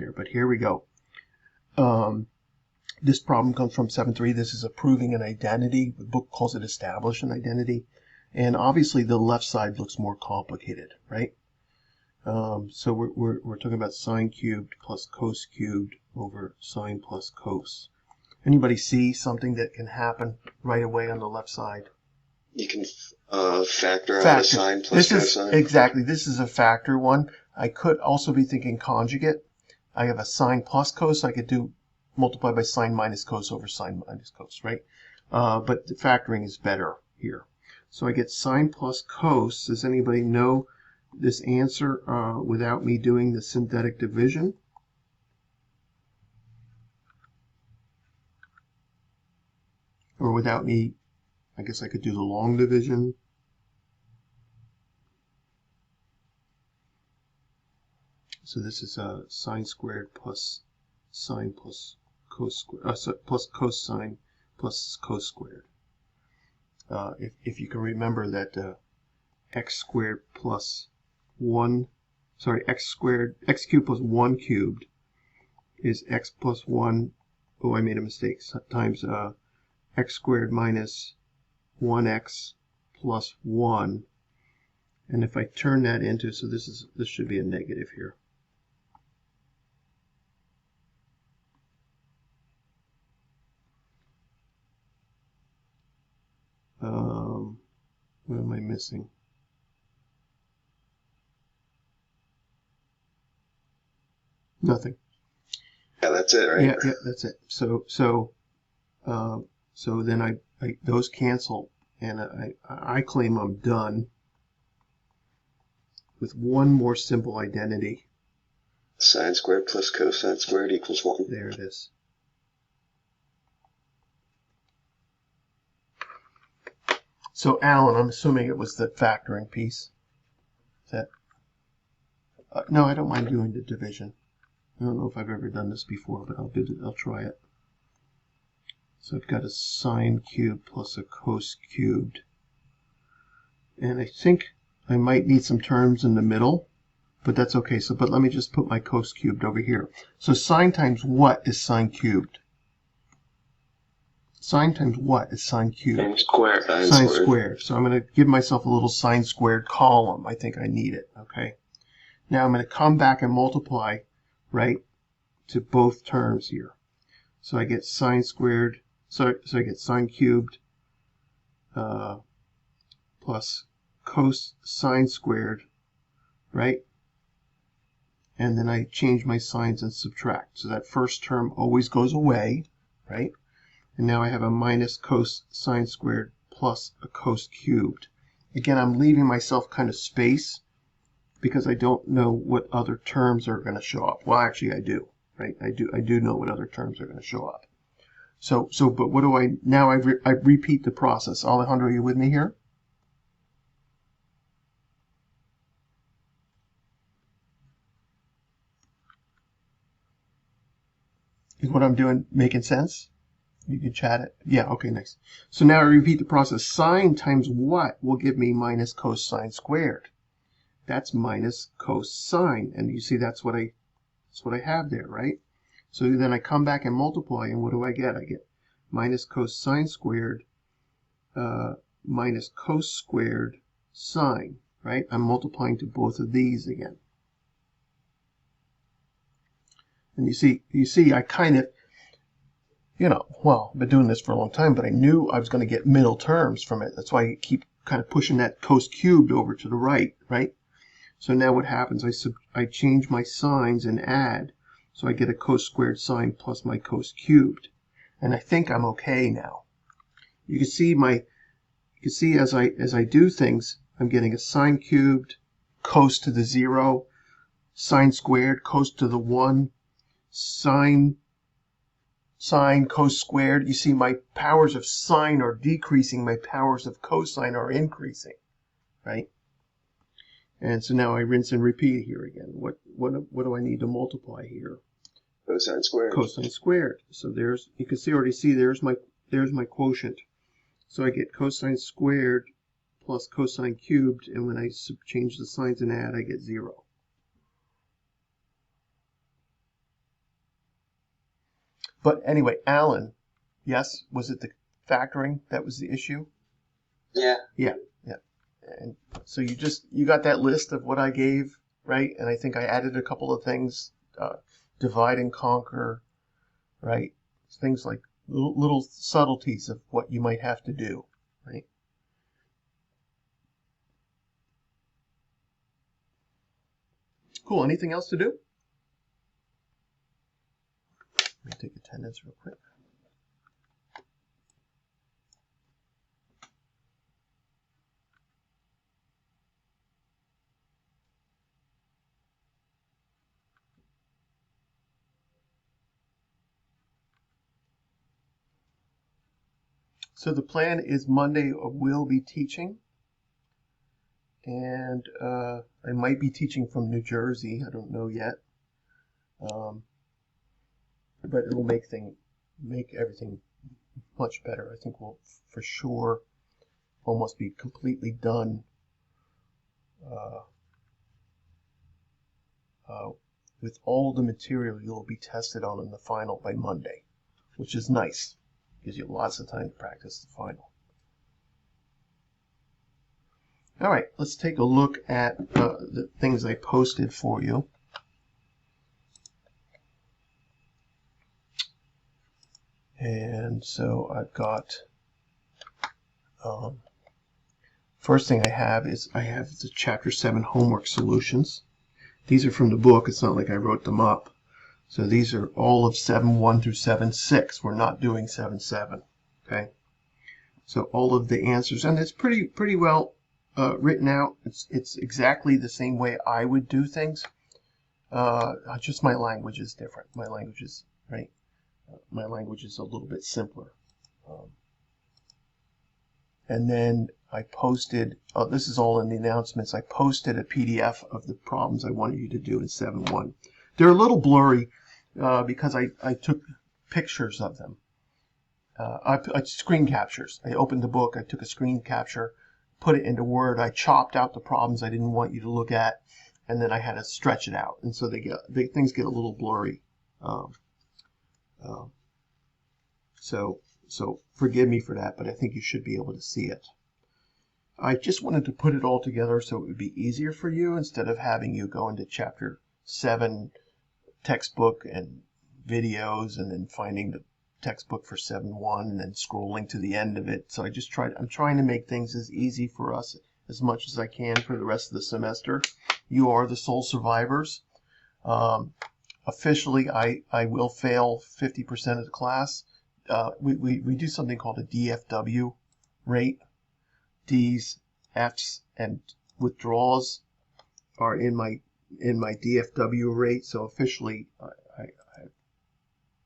there, but here we go. This problem comes from 7.3. This is a proving an identity. The book calls it establish an identity. And obviously the left side looks more complicated, right? So we're talking about sine cubed plus cos cubed over sine plus cos. Anybody see something that can happen right away on the left side? You can factor out a sine plus cosine. Exactly. This is a factor one. I could also be thinking conjugate. I have a sine plus cos. I could do multiply by sine minus cos over sine minus cos, right? But the factoring is better here. So I get sine plus cos. Does anybody know this answer without me doing the synthetic division? Or without me, I guess I could do the long division. So this is sine squared plus sine plus cos squared, plus cosine plus cos squared. If you can remember that x squared plus 1, sorry, x cubed plus 1 cubed is x plus 1, oh, I made a mistake, times x squared minus 1x plus 1. And if I turn that into, so this should be a negative here. What am I missing? Nothing. Yeah, that's it, right? Yeah, that's it. So then I those cancel, and I claim I'm done with one more simple identity. Sine squared plus cosine squared equals 1. There it is. So Alan, I'm assuming it was the factoring piece. Is that? No, I don't mind doing the division. I don't know if I've ever done this before, but I'll try it. So I've got a sine cubed plus a cos cubed. And I think I might need some terms in the middle, but that's okay. So, but let me just put my cos cubed over here. So sine times what is sine cubed? Sine times what is sine cubed? Sine squared. Sine squared. So I'm going to give myself a little sine squared column. I think I need it. Okay. Now I'm going to come back and multiply, right, to both terms here. So I get sine squared. So I get sine cubed plus cos sine squared, right? And then I change my signs and subtract. So that first term always goes away, right? And now I have a minus cos sine squared plus a cos cubed. Again, I'm leaving myself kind of space because I don't know what other terms are going to show up. Well, actually I do, right? I do know what other terms are going to show up. But what do I, now I repeat the process. Alejandro, are you with me here? Is what I'm doing making sense? You can chat it. Yeah, okay, nice. So now I repeat the process. Sine times what will give me minus cosine squared? That's minus cosine. And you see that's what I have there, right? So then I come back and multiply, and what do I get? I get minus cosine squared minus cos squared sine, right? I'm multiplying to both of these again. And you see, I kind of, well, I've been doing this for a long time, but I knew I was going to get middle terms from it. That's why I keep kind of pushing that cos cubed over to the right, right? So now what happens, I change my signs and add. So I get a cos squared sine plus my cos cubed. And I think I'm okay now. You can see as I do things, I'm getting a sine cubed, cos to the 0, sine squared, cos to the 1, sine cos squared. You see my powers of sine are decreasing, my powers of cosine are increasing, right? And so now I rinse and repeat here again. What do I need to multiply here? Cosine squared. Cosine squared. So you can already see there's my quotient. So I get cosine squared plus cosine cubed, and when I change the signs and add, I get 0. But anyway, Alan, yes, was it the factoring that was the issue? Yeah. Yeah. And so you got that list of what I gave, right? And I think I added a couple of things, divide and conquer, right? Things like little subtleties of what you might have to do, right? Cool. Anything else to do? Let me take attendance real quick. So the plan is Monday we'll be teaching, and I might be teaching from New Jersey. I don't know yet, but it'll make everything much better. I think we'll for sure almost be completely done with all the material you'll be tested on in the final by Monday, which is nice. Gives you lots of time to practice the final. All right, let's take a look at the things I posted for you. And so I've got, first thing I have the Chapter 7 homework solutions. These are from the book. It's not like I wrote them up. So these are all of 7.1 through 7.6. We're not doing 7.7. Okay. So all of the answers, and it's pretty well written out. It's exactly the same way I would do things. Just my language is different. My language is right. My language is a little bit simpler. And then I posted. This is all in the announcements. I posted a PDF of the problems I wanted you to do in 7.1. They're a little blurry because I took pictures of them. I screen captures. I opened the book. I took a screen capture, put it into Word. I chopped out the problems I didn't want you to look at, and then I had to stretch it out. And so things get a little blurry. So forgive me for that, but I think you should be able to see it. I just wanted to put it all together so it would be easier for you instead of having you go into Chapter 7 textbook and videos and then finding the textbook for 7.1 and then scrolling to the end of it. So I'm trying to make things as easy for us as much as I can for the rest of the semester. You are the sole survivors. Officially, I will fail 50% of the class. We do something called a DFW rate. D's, F's, and withdrawals are in my DFW rate. So officially,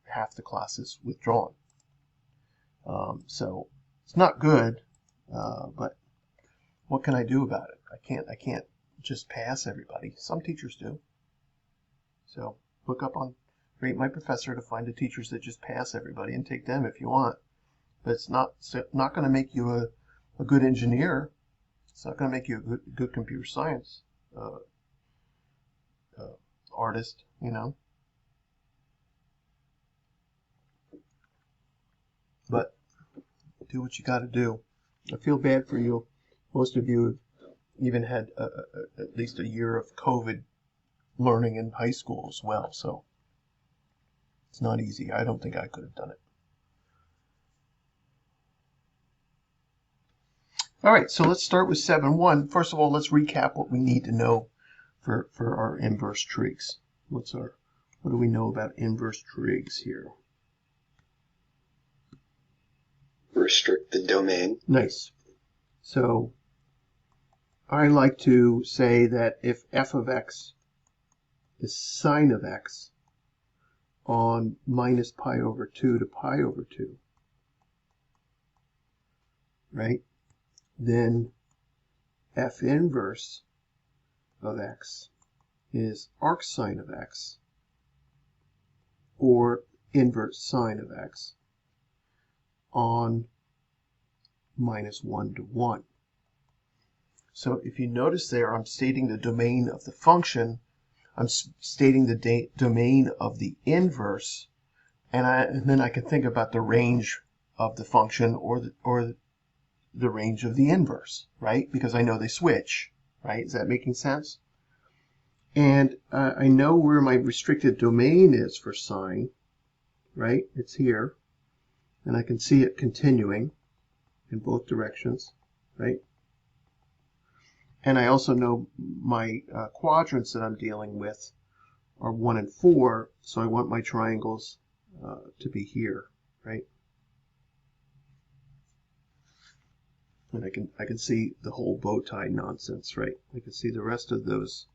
half the class is withdrawn. So it's not good, but what can I do about it? I can't just pass everybody. Some teachers do. So look up on Rate My Professor to find the teachers that just pass everybody and take them if you want. But it's not going to make you a good engineer. It's not going to make you a good computer science artist, you know. But do what you got to do. I feel bad for you. Most of you have even had at least a year of COVID learning in high school as well. So it's not easy. I don't think I could have done it. All right, so let's start with 7.1. First of all, let's recap what we need to know for our inverse trigs. What do we know about inverse trigs here? Restrict the domain. Nice. So I like to say that if f of x is sine of x on minus pi over 2 to pi over 2, right? Then f inverse of x is arc sine of x or inverse sine of x on minus 1 to 1. So if you notice there, I'm stating the domain of the function. I'm stating the domain of the inverse, and then I can think about the range of the function or the range of the inverse, right? Because I know they switch, right? Is that making sense? And I know where my restricted domain is for sine, right? It's here. And I can see it continuing in both directions, right? And I also know my quadrants that I'm dealing with are 1 and 4, so I want my triangles to be here, right? And I can see the whole bow tie nonsense, right? I can see the rest of those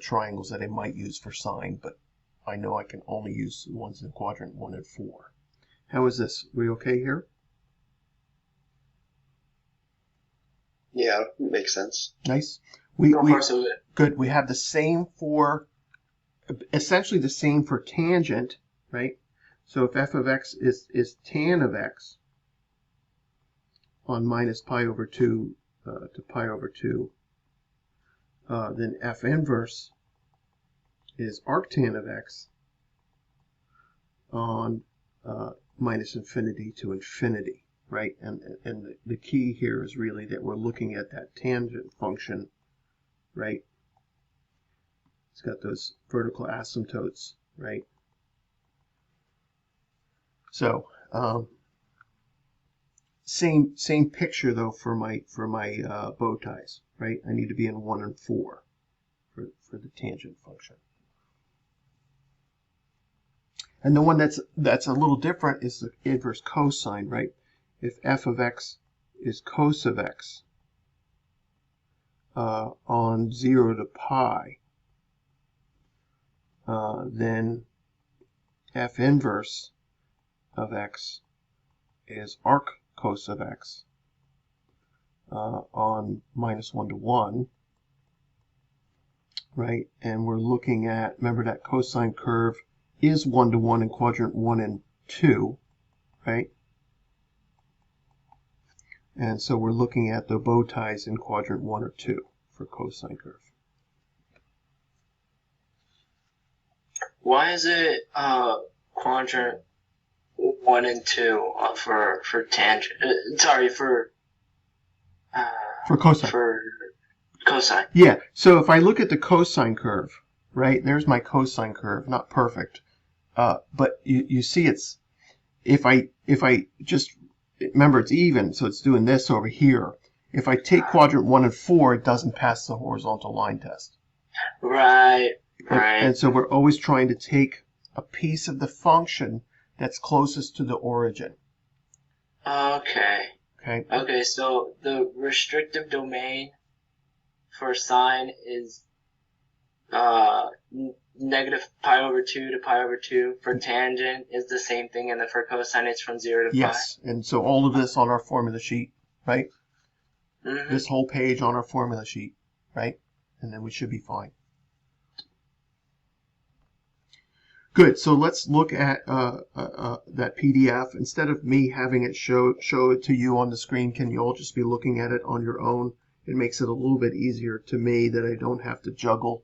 triangles that I might use for sine, but I know I can only use the ones in quadrant 1 and 4. How is this? We okay here? Yeah, makes sense. Nice. Good. We have the same for, essentially the same for tangent, right? So if f of x is tan of x on minus pi over 2 to pi over 2, then f inverse is arctan of x on minus infinity to infinity, right? And the key here is really that we're looking at that tangent function, right? It's got those vertical asymptotes, right? So same picture though for my bow ties, right? I need to be in 1 and 4 for the tangent function. And the one that's a little different is the inverse cosine, right? If f of x is cos of x on 0 to pi, then f inverse of x is arc cos of x on minus 1 to 1, right? And we're looking at, remember that cosine curve is 1 to 1 in quadrant 1 and 2, right? And so we're looking at the bow ties in quadrant 1 or 2 for cosine curve. Why is it quadrant 1 and 2 for tangent? For cosine. For cosine. Yeah. So if I look at the cosine curve, right? There's my cosine curve. Not perfect, but you see it's if I just remember it's even, so it's doing this over here. If I take quadrant 1 and 4, it doesn't pass the horizontal line test. Right. And so we're always trying to take a piece of the function that's closest to the origin. Okay. Okay, so the restrictive domain for sine is negative pi over 2 to pi over 2. For tangent is the same thing, and then for cosine it's from 0 to pi. Yes, and so all of this on our formula sheet, right? Mm-hmm. This whole page on our formula sheet, right? And then we should be fine. Good, so let's look at that PDF. Instead of me having it show it to you on the screen, can you all just be looking at it on your own? It makes it a little bit easier to me that I don't have to juggle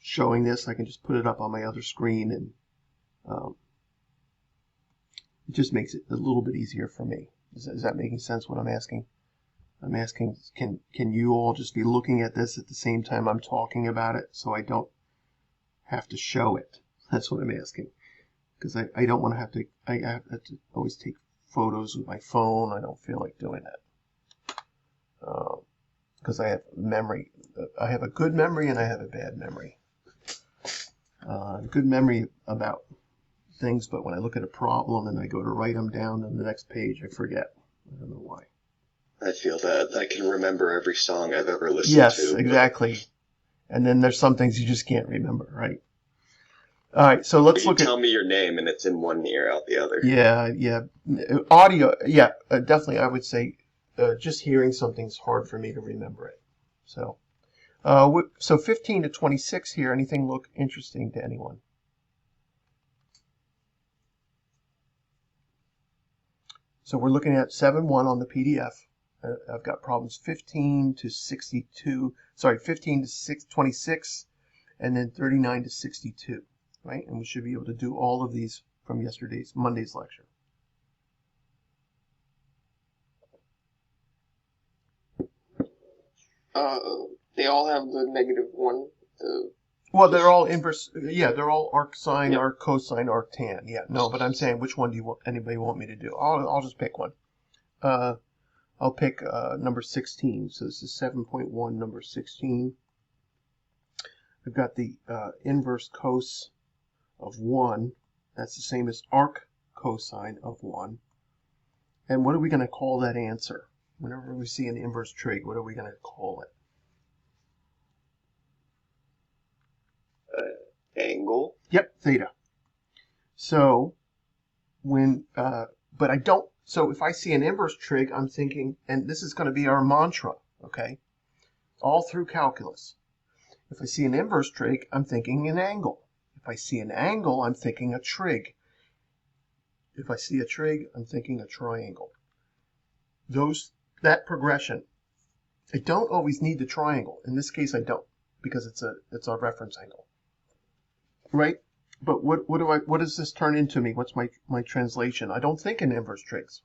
showing this. I can just put it up on my other screen, and it just makes it a little bit easier for me. Is that making sense what I'm asking? I'm asking, can you all just be looking at this at the same time I'm talking about it, so I don't have to show it? That's what I'm asking, because I don't want to have to. I have to always take photos with my phone. I don't feel like doing that because I have memory. I have a good memory and I have a bad memory. Good memory about things, but when I look at a problem and I go to write them down on the next page, I forget. I don't know why. I feel that. I can remember every song I've ever listened to. Yes, exactly. And then there's some things you just can't remember, right? All right, so let's look at... You tell me your name and it's in one ear, out the other. Yeah. Audio, yeah, definitely I would say just hearing something's hard for me to remember it. So 15 to 26 here, anything look interesting to anyone? So we're looking at 7.1 on the PDF. I've got problems 15 to 62, 26, and then 39 to 62. right? And we should be able to do all of these from Monday's lecture. They all have the -1. Well, they're all inverse. Yeah, they're all arc sine, Yep. arc cosine, arc tan. Yeah, no, but I'm saying which one do anybody want me to do? I'll just pick one. I'll pick number 16. So this is 7.1, number 16. I've got the inverse cos of 1. That's the same as arc cosine of 1. And what are we going to call that answer? Whenever we see an inverse trig, what are we going to call it? Angle. Yep, theta. So but I don't. So if I see an inverse trig, I'm thinking, and this is going to be our mantra, okay, all through calculus. If I see an inverse trig, I'm thinking an angle. If I see an angle, I'm thinking a trig. If I see a trig, I'm thinking a triangle. That progression. I don't always need the triangle. In this case, I don't, because it's a reference angle, right? But what does this turn into me? What's my translation? I don't think in inverse trigs.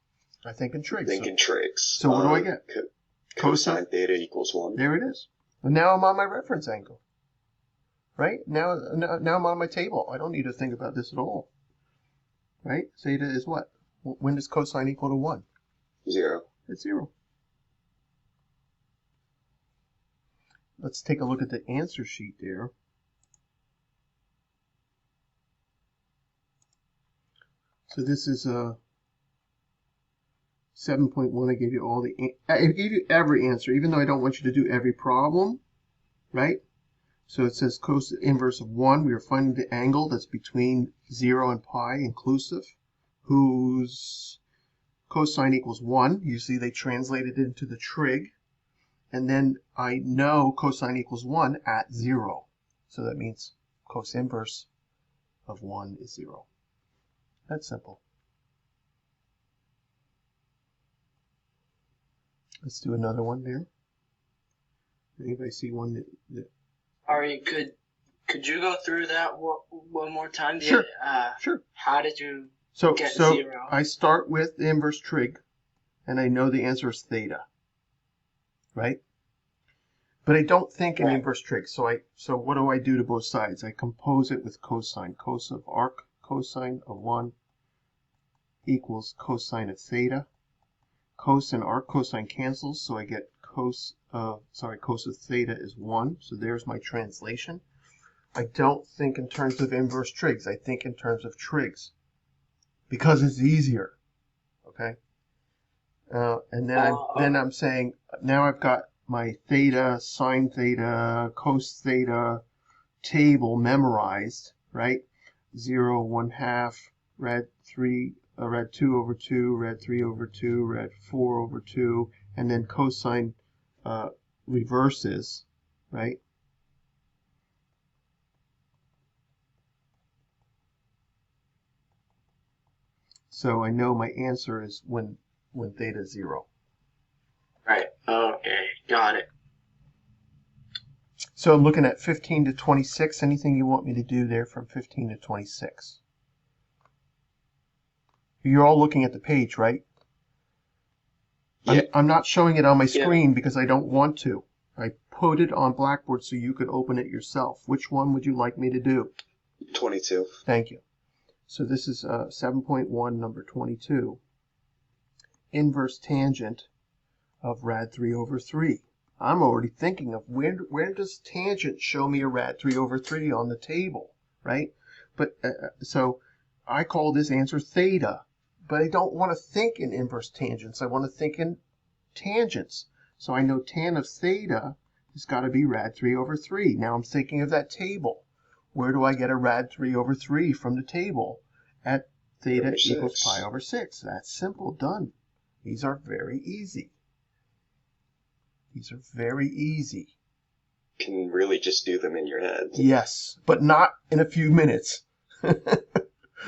I think in trigs. Think in trigs. So what do I get? Cosine theta equals 1. There it is. And now I'm on my reference angle. Right? Now I'm on my table. I don't need to think about this at all. Right? Theta is what? When does cosine equal to 1? 0. It's 0. Let's take a look at the answer sheet there. So this is 7.1. I gave you every answer, even though I don't want you to do every problem, right? So it says cos inverse of 1. We are finding the angle that's between 0 and pi inclusive, whose cosine equals 1. Usually they translate it into the trig. And then I know cosine equals 1 at 0. So that means cos inverse of 1 is 0. That's simple. Let's do another one there. Anybody see one that Ari, could you go through that one more time? Sure. Sure. How did you So get 0? I start with the inverse trig, and I know the answer is theta, right? But I don't think in inverse trig. So what do I do to both sides? I compose it with cosine. Cos of arc cosine of 1 equals cosine of theta. Cos and arc cosine cancels, so I get cos of theta is 1. So there's my translation. I don't think in terms of inverse trigs. I think in terms of trigs because it's easier. Okay. And then I'm saying now I've got my theta, sine theta, cos theta table memorized, right? 0, 1/2, rad 3, rad 2 over 2, rad 3 over 2, rad 4 over 2, and then cosine reverses, right? So I know my answer is when theta is 0. Right. Okay. Got it. So looking at 15 to 26, anything you want me to do there from 15 to 26? You're all looking at the page, right? Yeah. I'm not showing it on my screen because I don't want to. I put it on Blackboard so you could open it yourself. Which one would you like me to do? 22. Thank you. So this is 7.1, number 22. Inverse tangent of rad 3 over 3. I'm already thinking of where does tangent show me a rad 3 over 3 on the table, right? But so I call this answer theta, but I don't want to think in inverse tangents. I want to think in tangents. So I know tan of theta has got to be rad 3 over 3. Now I'm thinking of that table. Where do I get a rad 3 over 3 from the table at theta equals pi over 6? That's simple, done. These are very easy. These are very easy. Can really just do them in your head. Yes, but not in a few minutes.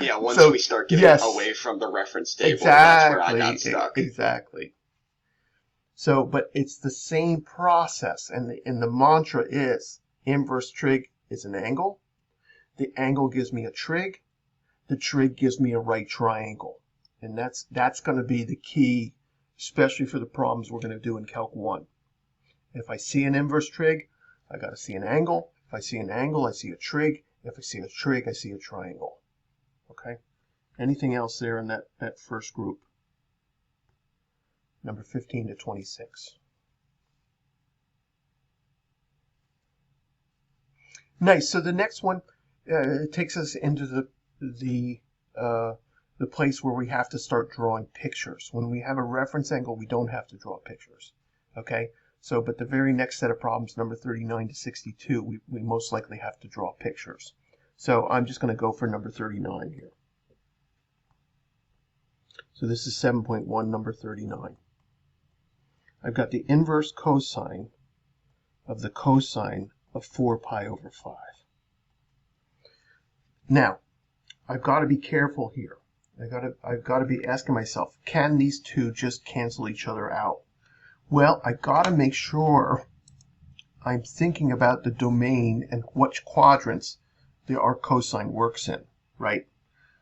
Yeah, once we start getting away from the reference table, that's where I got stuck. Exactly. So, but it's the same process, and the mantra is inverse trig is an angle. The angle gives me a trig. The trig gives me a right triangle. And that's going to be the key, especially for the problems we're going to do in Calc 1. If I see an inverse trig, I got to see an angle. If I see an angle, I see a trig. If I see a trig, I see a triangle. Okay? Anything else there in that first group? Number 15 to 26. Nice. So the next one takes us into the place where we have to start drawing pictures. When we have a reference angle, we don't have to draw pictures. Okay? So, but the very next set of problems, number 39 to 62, we most likely have to draw pictures. So I'm just going to go for number 39 here. So this is 7.1, number 39. I've got the inverse cosine of the cosine of 4 pi over 5. Now, I've got to be careful here. I've got to be asking myself, can these two just cancel each other out? Well, I've got to make sure I'm thinking about the domain and which quadrants the arc cosine works in, right?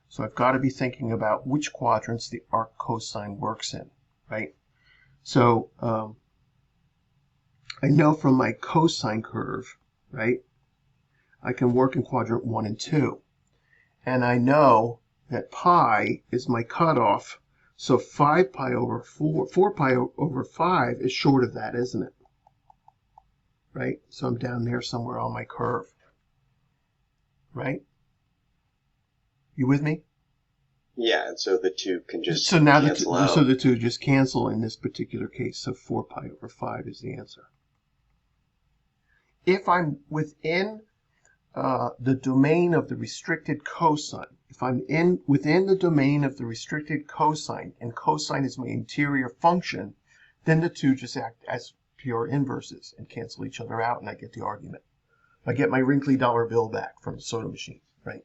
So I've got to be thinking about which quadrants the arc cosine works in, right? So I know from my cosine curve, right, I can work in quadrant 1 and 2. And I know that pi is my cutoff, so 4 pi over 5 is short of that, isn't it? Right? So I'm down there somewhere on my curve. Right? You with me? Yeah, and so the two can just so now cancel out. So the two just cancel in this particular case, so 4 pi over 5 is the answer. If I'm within the domain of the restricted cosine, if I'm within the domain of the restricted cosine, and cosine is my interior function, then the two just act as pure inverses and cancel each other out, and I get the argument. I get my wrinkly dollar bill back from the soda machine, right?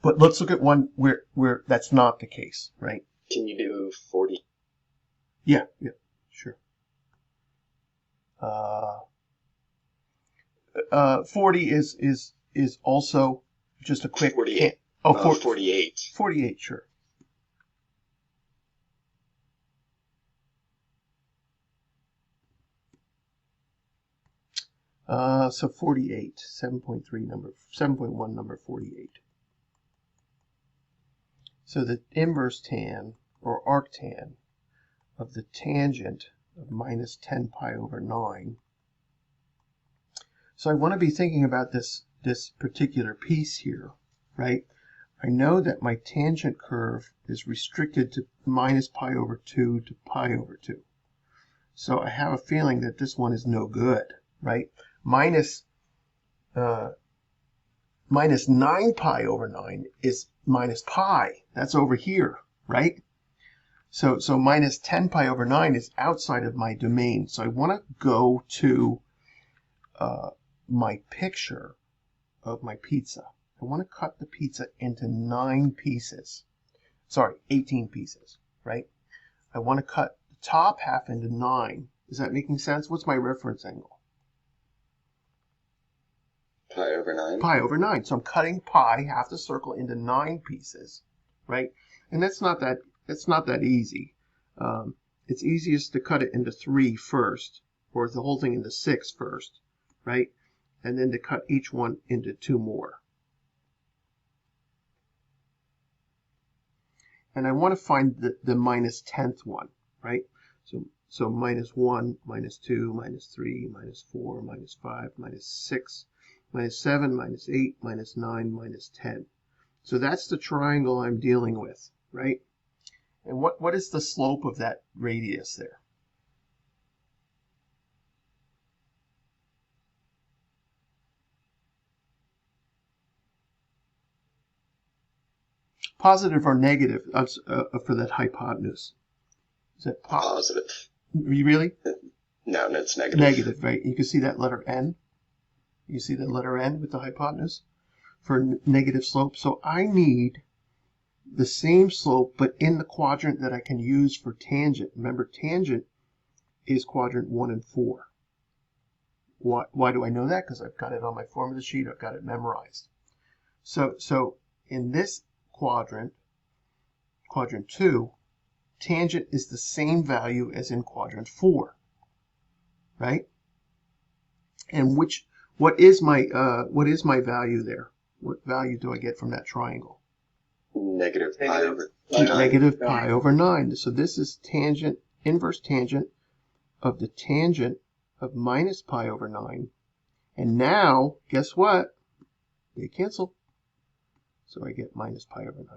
But let's look at one where that's not the case, right? Can you do 40? Yeah, sure. 40 is also just a quick 48. 48. 48, sure. So 48, 7.1, number 48. So the inverse tan, or arctan, of the tangent of minus 10 pi over 9. So I want to be thinking about this particular piece here, right? I know that my tangent curve is restricted to minus pi over 2 to pi over 2. So I have a feeling that this one is no good, right? Minus 9 pi over 9 is minus pi. That's over here, right? So minus 10 pi over 9 is outside of my domain. So I want to go to my picture of my pizza. I want to cut the pizza into 9 pieces. Sorry, 18 pieces, right? I want to cut the top half into 9. Is that making sense? What's my reference angle? Pi over 9. Pi over 9. So I'm cutting pi, half the circle, into 9 pieces, right? And that's not that easy. It's easiest to cut it into 3 first, or the whole thing into 6 first, right? And then to cut each one into 2 more. And I want to find the minus 10th one, right? So minus 1, minus 2, minus 3, minus 4, minus 5, minus 6, minus 7, minus 8, minus 9, minus 10. So that's the triangle I'm dealing with, right? And what is the slope of that radius there? Positive or negative for that hypotenuse? Is that positive? Really? No, it's negative. Negative, right? You can see that letter N. You see that letter N with the hypotenuse for negative slope. So I need the same slope, but in the quadrant that I can use for tangent. Remember, tangent is quadrant 1 and 4. Why do I know that? Because I've got it on my formula sheet. I've got it memorized. So in this quadrant 2, tangent is the same value as in quadrant 4, right? And what is my value there? What value do I get from that triangle? Negative pi over 9. Negative pi over 9. So this is tangent, inverse tangent of the tangent of minus pi over 9. And now, guess what? They cancel. So I get minus pi over 9.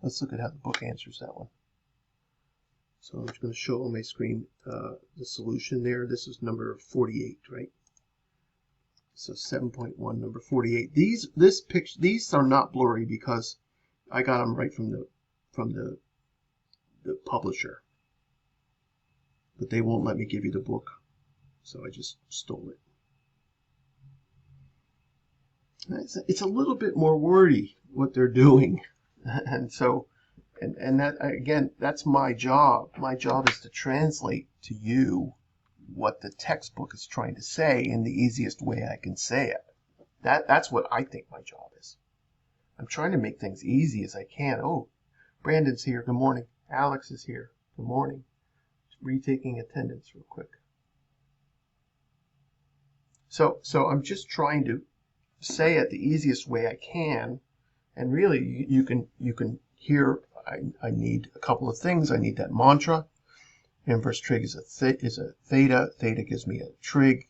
Let's look at how the book answers that one. So I'm just going to show on my screen the solution there. This is number 48, right? So 7.1, number 48. These are not blurry because I got them right from the publisher. But they won't let me give you the book, so I just stole it. It's a little bit more wordy what they're doing, and so and that again, that's my job. My job is to translate to you what the textbook is trying to say in the easiest way I can say it. That's what I think my job is. I'm trying to make things easy as I can. Oh, Brandon's here. Good morning. Alex is here. Good morning. Retaking attendance real quick. So I'm just trying to say it the easiest way I can, and really you can hear I need a couple of things. I need that mantra. Inverse trig is a theta. Theta gives me a trig.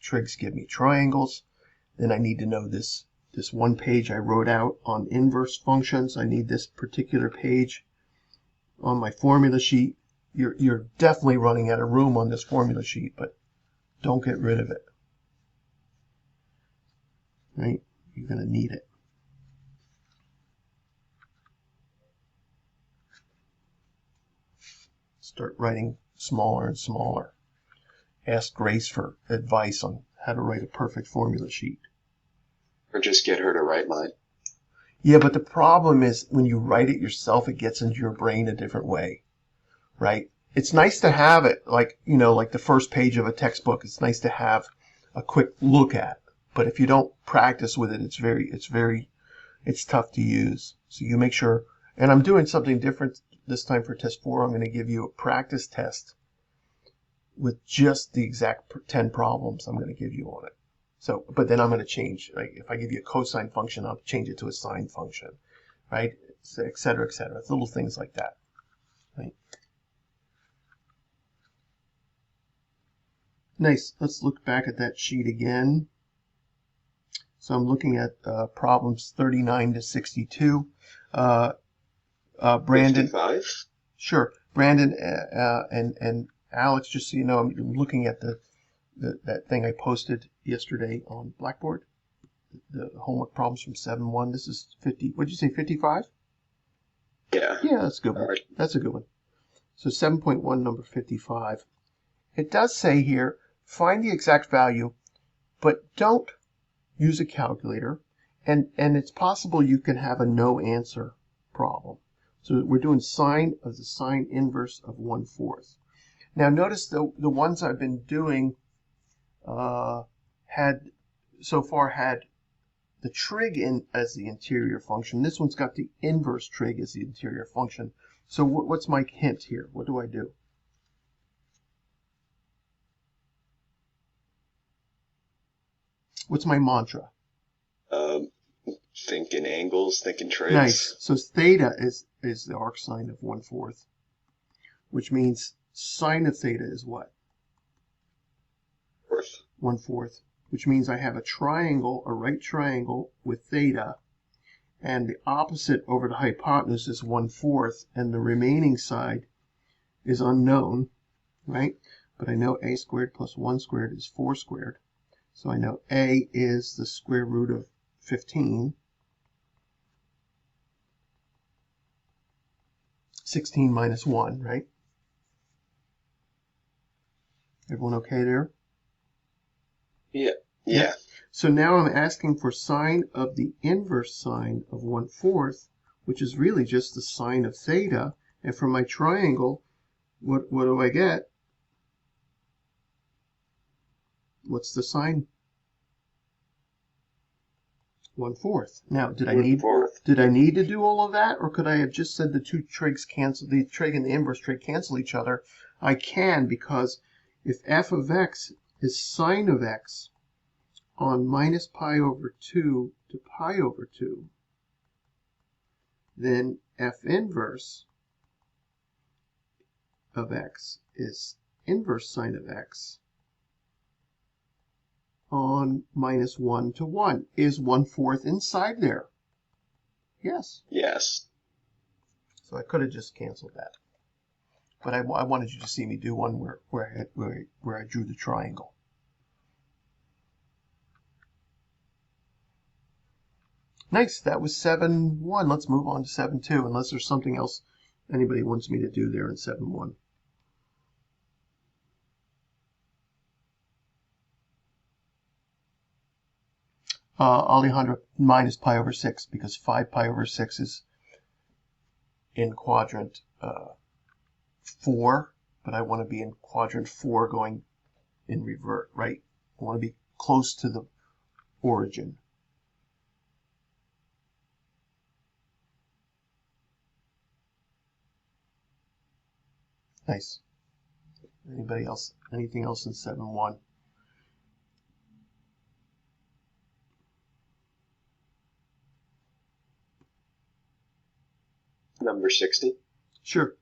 Trigs give me triangles. Then I need to know this one page I wrote out on inverse functions. I need this particular page on my formula sheet. You're definitely running out of room on this formula sheet, but don't get rid of it. Right? You're going to need it. Start writing smaller and smaller. Ask Grace for advice on how to write a perfect formula sheet. Or just get her to write mine. Yeah, but the problem is when you write it yourself, it gets into your brain a different way, right? It's nice to have it, like the first page of a textbook. It's nice to have a quick look at. But if you don't practice with it, it's tough to use. So you make sure. And I'm doing something different this time for test 4. I'm going to give you a practice test with just the exact 10 problems I'm going to give you on it. So, but then I'm going to change. Like if I give you a cosine function, I'll change it to a sine function, right? So, et cetera, et cetera. Little things like that, right? Nice. Let's look back at that sheet again. So I'm looking at problems 39 to 62. Brandon. 55? Sure. Brandon and Alex, just so you know, I'm looking at that thing I posted yesterday on Blackboard. The homework problems from 7.1. This is 50. What did you say, 55? Yeah. Yeah, that's a good one. Right. That's a good one. So 7.1, number 55. It does say here, find the exact value, but don't use a calculator. And it's possible you can have a no answer problem. So we're doing sine of the sine inverse of 1/4. Now notice the ones I've been doing had the trig in as the interior function. This one's got the inverse trig as the interior function. So what's my hint here? What do I do? What's my mantra? Think in angles, think in trigs. Nice. So theta is the arc sine of 1/4, which means sine of theta is what? 1/4, which means I have a triangle, a right triangle with theta, and the opposite over the hypotenuse is 1/4, and the remaining side is unknown, right? But I know a squared plus 1 squared is 4 squared. So I know a is the square root of 15. 16 minus 1, right? Everyone okay there? Yeah. So now I'm asking for sine of the inverse sine of 1/4, which is really just the sine of theta. And for my triangle, what do I get? What's the sign? 1/4. Now, did I 1/4. need to do all of that, or could I have just said the two trigs cancel, the trig and the inverse trig cancel each other? I can, because if f of x is sine of x on minus pi over 2 to pi over 2, then f inverse of x is inverse sine of x on minus 1 to 1. Is 1/4 inside there? Yes. Yes. So I could have just canceled that. But I wanted you to see me do one where I drew the triangle. Nice. That was 7-1. Let's move on to 7-2, unless there's something else anybody wants me to do there in 7-1. Alejandro, minus pi over 6, because 5 pi over 6 is in quadrant 4, but I want to be in quadrant 4 going in revert, right? I want to be close to the origin. Nice. Anybody else? Anything else in 7-1? Number 60. Sure.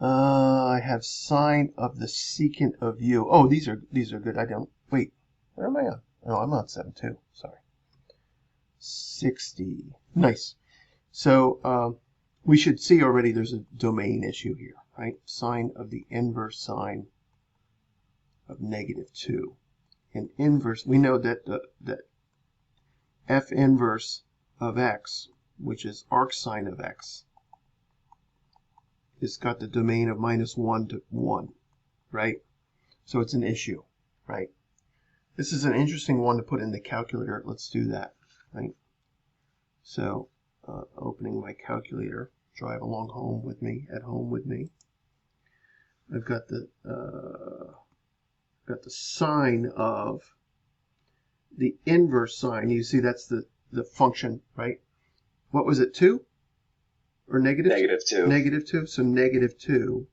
I have sine of the secant of u. Oh, these are good. I don't wait. Where am I on? Oh, I'm on 7-2. Sorry. 60. Nice. So we should see already there's a domain issue here, right? Sine of the inverse sine of -2. And inverse, we know that that f inverse of x, which is arcsine of x, it's got the domain of -1 to 1, right? So it's an issue, right? This is an interesting one to put in the calculator. Let's do that, right? So opening my calculator, drive along home with me, at home with me. I've got the sine of the inverse sine. You see that's the function, right? What was it, 2? Or negative? -2. -2, so -2.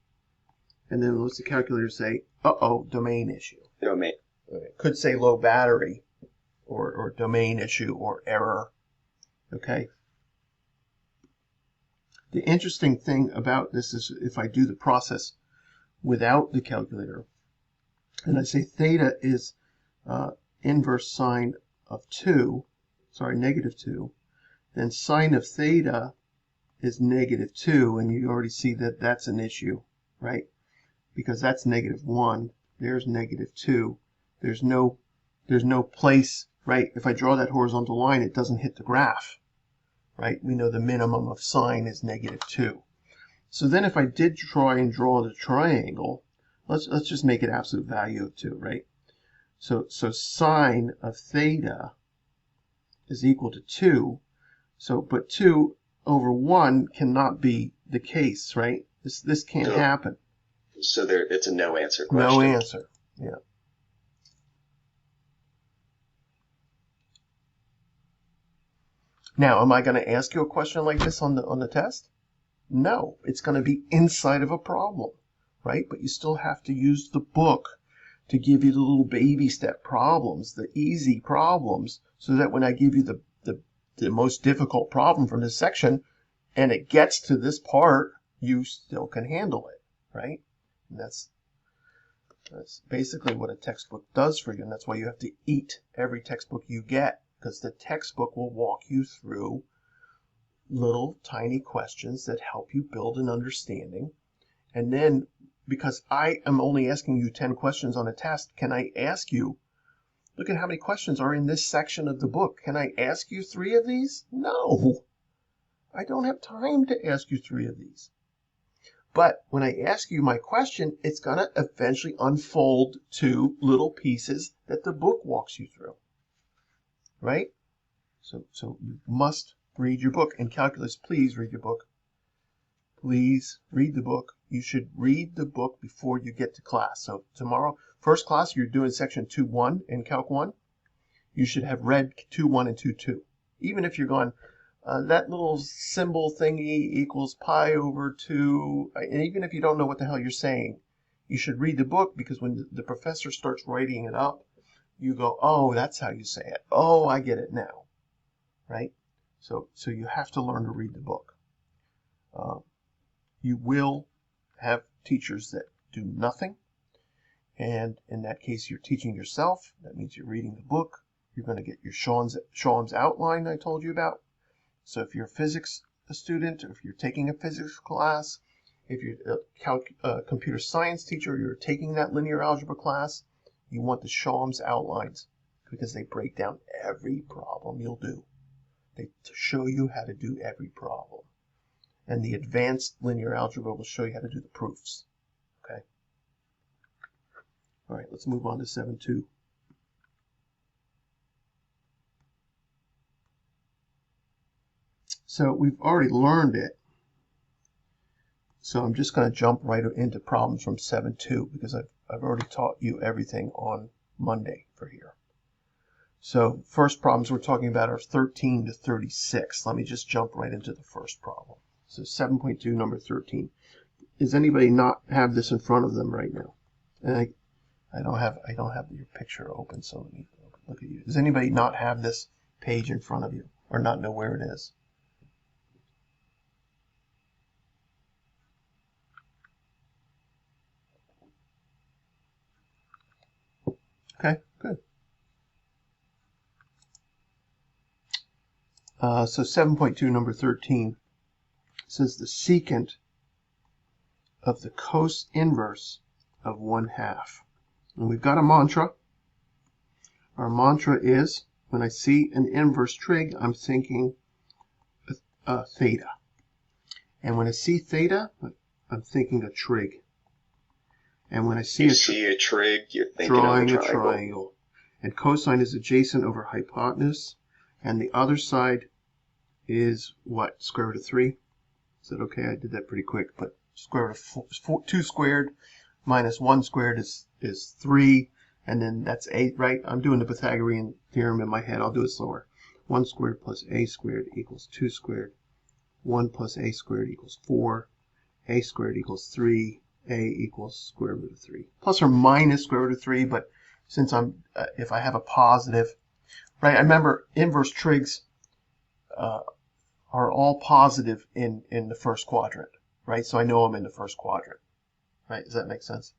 And then what's the calculator say? Uh-oh, domain issue. Domain. It could say low battery, or domain issue, or error. Okay? The interesting thing about this is if I do the process without the calculator, and I say theta is inverse sine of 2, sorry, -2, then sine of theta is -2, and you already see that that's an issue, right? Because that's -1, there's -2. There's no place, right? If I draw that horizontal line, it doesn't hit the graph, right? We know the minimum of sine is -2. So then if I did try and draw the triangle, let's just make it absolute value of 2, right? So sine of theta is equal to 2. So, but 2 over 1 cannot be the case, right? This can't happen. So it's a no answer question. No answer. Yeah. Now, am I going to ask you a question like this on the test? No, it's going to be inside of a problem, right? But you still have to use the book to give you the little baby step problems, the easy problems, so that when I give you the most difficult problem from this section and it gets to this part, you still can handle it, right? And that's basically what a textbook does for you, and that's why you have to eat every textbook you get, because the textbook will walk you through little tiny questions that help you build an understanding. And then, because I am only asking you 10 questions on a test, can I ask you, look at how many questions are in this section of the book. Can I ask you 3 of these? No. I don't have time to ask you 3 of these. But when I ask you my question, it's going to eventually unfold to little pieces that the book walks you through. right? So you must read your book. In calculus, please read your book. Please read the book. You should read the book before you get to class. So tomorrow, first class, you're doing section 2.1 in Calc 1. You should have read 2.1 and 2.2. Even if you're going, that little symbol thingy equals pi over 2, and even if you don't know what the hell you're saying, you should read the book, because when the professor starts writing it up, you go, oh, that's how you say it. Oh, I get it now, right? So you have to learn to read the book. You will have teachers that do nothing, and in that case, you're teaching yourself. That means you're reading the book. You're going to get your Shawm's outline I told you about. So if you're a physics student, or if you're taking a physics class, if you're a computer science teacher, you're taking that linear algebra class, you want the Shawm's outlines, because they break down every problem you'll do. They show you how to do every problem. And the advanced linear algebra will show you how to do the proofs. Okay? All right, let's move on to 7.2. So we've already learned it. So I'm just going to jump right into problems from 7.2, because I've already taught you everything on Monday for here. So first problems we're talking about are 13 to 36. Let me just jump right into the first problem. So 7.2, number 13. Does anybody not have this in front of them right now? And I don't have your picture open, so let me look at you. Does anybody not have this page in front of you, or not know where it is? Okay, good. So 7.2, number 13, says the secant of the cos inverse of 1/2. And we've got a mantra. Our mantra is, when I see an inverse trig, I'm thinking theta. And when I see theta, I'm thinking a trig. And when I see a trig, you're thinking drawing of a triangle. And cosine is adjacent over hypotenuse. And the other side is what? Square root of 3? Is that okay? I did that pretty quick. But square root of 2 squared minus 1 squared is 3. And then that's 8, right? I'm doing the Pythagorean theorem in my head. I'll do it slower. 1 squared plus a squared equals 2 squared. 1 plus a squared equals 4. A squared equals 3. A equals square root of 3. Plus or minus square root of 3, but since I'm, if I have a positive, right? I remember inverse trigs are all positive in the first quadrant, right? So I know I'm in the first quadrant, right? Does that make sense?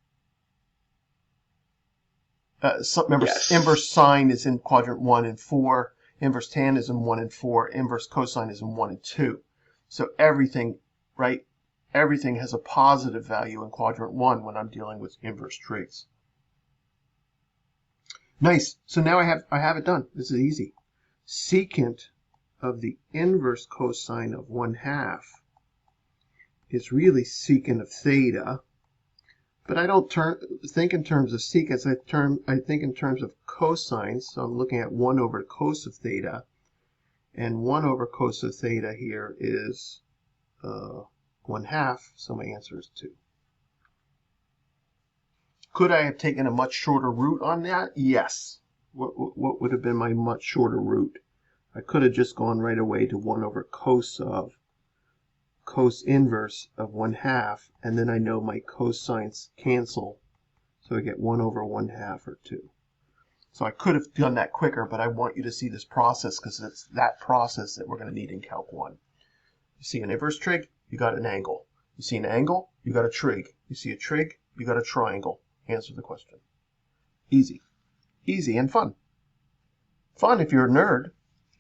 Remember, yes. Inverse sine is in quadrant 1 and 4. Inverse tan is in 1 and 4. Inverse cosine is in 1 and 2. So everything, right? Everything has a positive value in quadrant 1 when I'm dealing with inverse trigs. Nice. So now I have it done. This is easy. Secant of the inverse cosine of 1/2 is really secant of theta. But I don't think in terms of secants. I think in terms of cosines. So I'm looking at 1 over cos of theta. And 1 over cos of theta here is 1/2, so my answer is 2. Could I have taken a much shorter route on that? Yes. What would have been my much shorter route? I could have just gone right away to 1 over cos inverse of 1/2, and then I know my cosines cancel, so I get 1 over 1/2 or 2. So I could have done that quicker, but I want you to see this process, because it's that process that we're going to need in Calc 1. You see an inverse trig, you got an angle. You see an angle, you got a trig. You see a trig, you got a triangle. Answer the question. Easy. Easy and fun. Fun if you're a nerd.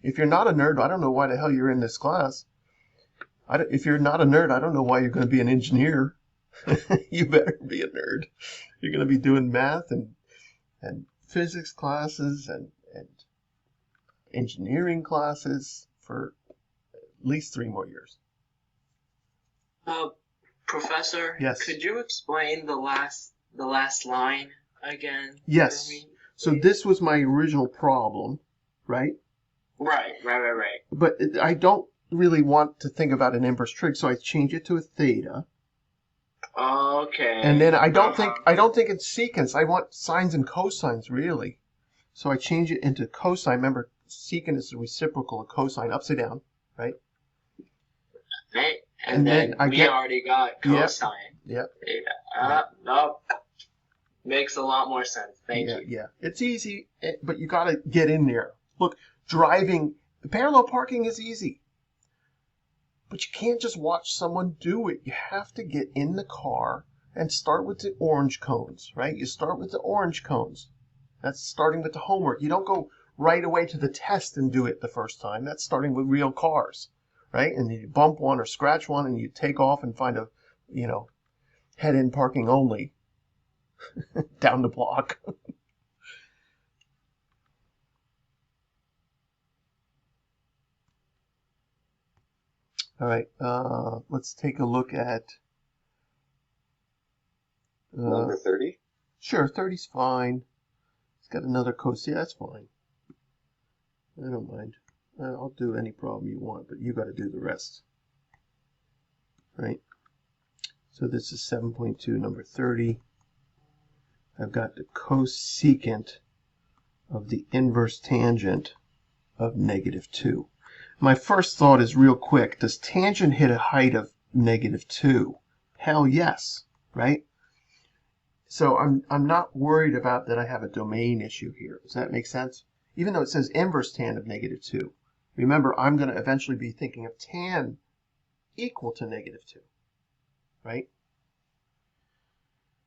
If you're not a nerd, I don't know why the hell you're in this class. If you're not a nerd, I don't know why you're going to be an engineer. You better be a nerd. You're going to be doing math and physics classes and engineering classes for at least 3 more years. Professor, yes. Could you explain the last line again? Yes. For me, so this was my original problem, right? but I don't really want to think about an inverse trig, so I change it to a theta. Okay. And then I don't think it's secants. I want sines and cosines really. So I change it into cosine. Remember, secant is the reciprocal of cosine, upside down, right? Right. And then we already got cosine. Yep. Theta. Nope. Makes a lot more sense. Thank you. Yeah. It's easy, but you got to get in there. Look, driving, parallel parking is easy. But you can't just watch someone do it. You have to get in the car and start with the orange cones, right? You start with the orange cones. That's starting with the homework. You don't go right away to the test and do it the first time. That's starting with real cars, right? And you bump one or scratch one and you take off and find a, head-in parking only down the block. All right, let's take a look at number 30. Sure, 30's fine. It's got another cos. Yeah, that's fine. I don't mind. I'll do any problem you want, but you got to do the rest. Right? So this is 7.2, number 30. I've got the cosecant of the inverse tangent of -2. My first thought is real quick. Does tangent hit a height of -2? Hell yes, right? So I'm not worried about that I have a domain issue here. Does that make sense? Even though it says inverse tan of -2. Remember, I'm going to eventually be thinking of tan equal to -2, right?